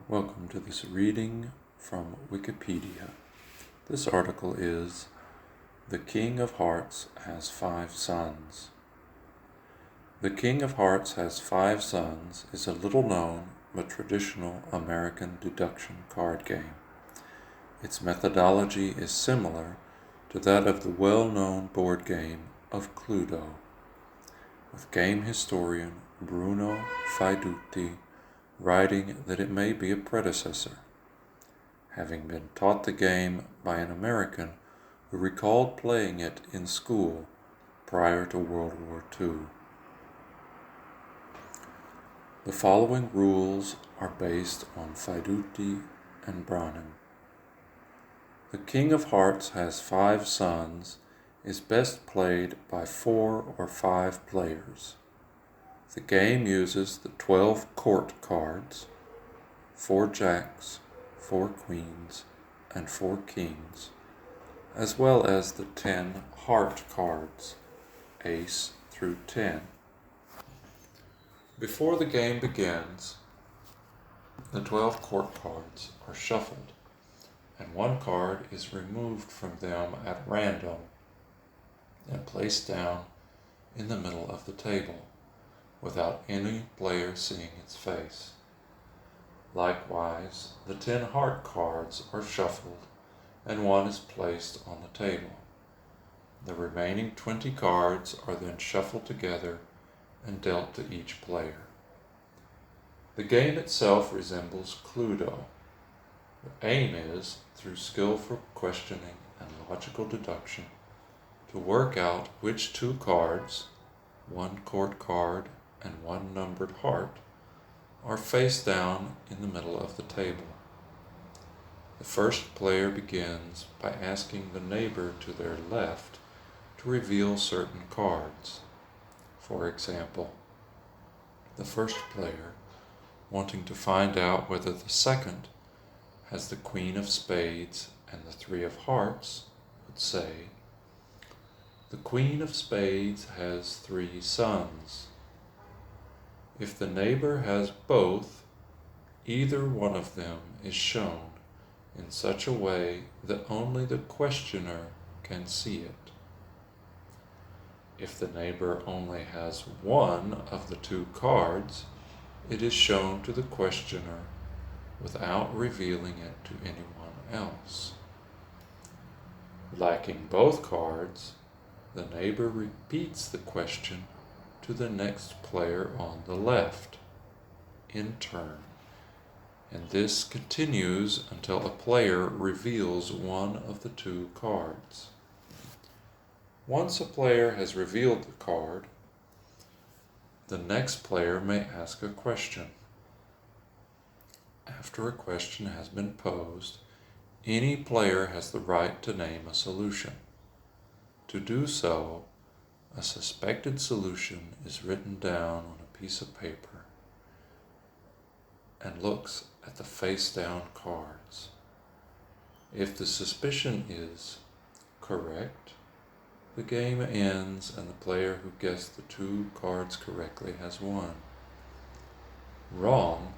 Welcome to this reading from Wikipedia. This article is The King of Hearts Has 5 Sons. The King of Hearts Has 5 Sons is a little-known but traditional American deduction card game. Its methodology is similar to that of the well-known board game of Cluedo, with game historian Bruno Faidutti writing that it may be a predecessor, having been taught the game by an American who recalled playing it in school prior to World War II. The following rules are based on Faidutti and Brannan. The King of Hearts Has 5 Sons is best played by 4 or 5 players. The game uses the 12 court cards, 4 jacks, 4 queens, and 4 kings, as well as the 10 heart cards, ace through 10. Before the game begins, the 12 court cards are shuffled, and 1 card is removed from them at random and placed down in the middle of the table, without any player seeing its face. Likewise, the 10 heart cards are shuffled and 1 is placed on the table. The remaining 20 cards are then shuffled together and dealt to each player. The game itself resembles Cluedo. The aim is, through skillful questioning and logical deduction, to work out which 2 cards, 1 court card and 1 numbered heart, are face down in the middle of the table. The first player begins by asking the neighbor to their left to reveal certain cards. For example, the first player, wanting to find out whether the second has the Queen of Spades and the 3 of Hearts, would say, "The Queen of Spades has 3 sons." If the neighbor has both, either one of them is shown in such a way that only the questioner can see it. If the neighbor only has 1 of the 2 cards, it is shown to the questioner without revealing it to anyone else. Lacking both cards, the neighbor repeats the question to the next player on the left, in turn, and this continues until a player reveals 1 of the 2 cards. Once a player has revealed the card, the next player may ask a question. After a question has been posed, any player has the right to name a solution. To do so, a suspected solution is written down on a piece of paper and looks at the face-down cards. If the suspicion is correct, the game ends and the player who guessed the 2 cards correctly has won. Wrong,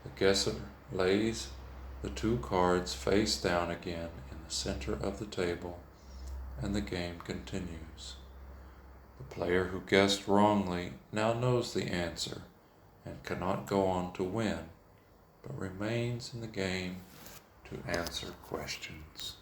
the guesser lays the 2 cards face down again in the center of the table and the game continues. The player who guessed wrongly now knows the answer and cannot go on to win, but remains in the game to answer questions.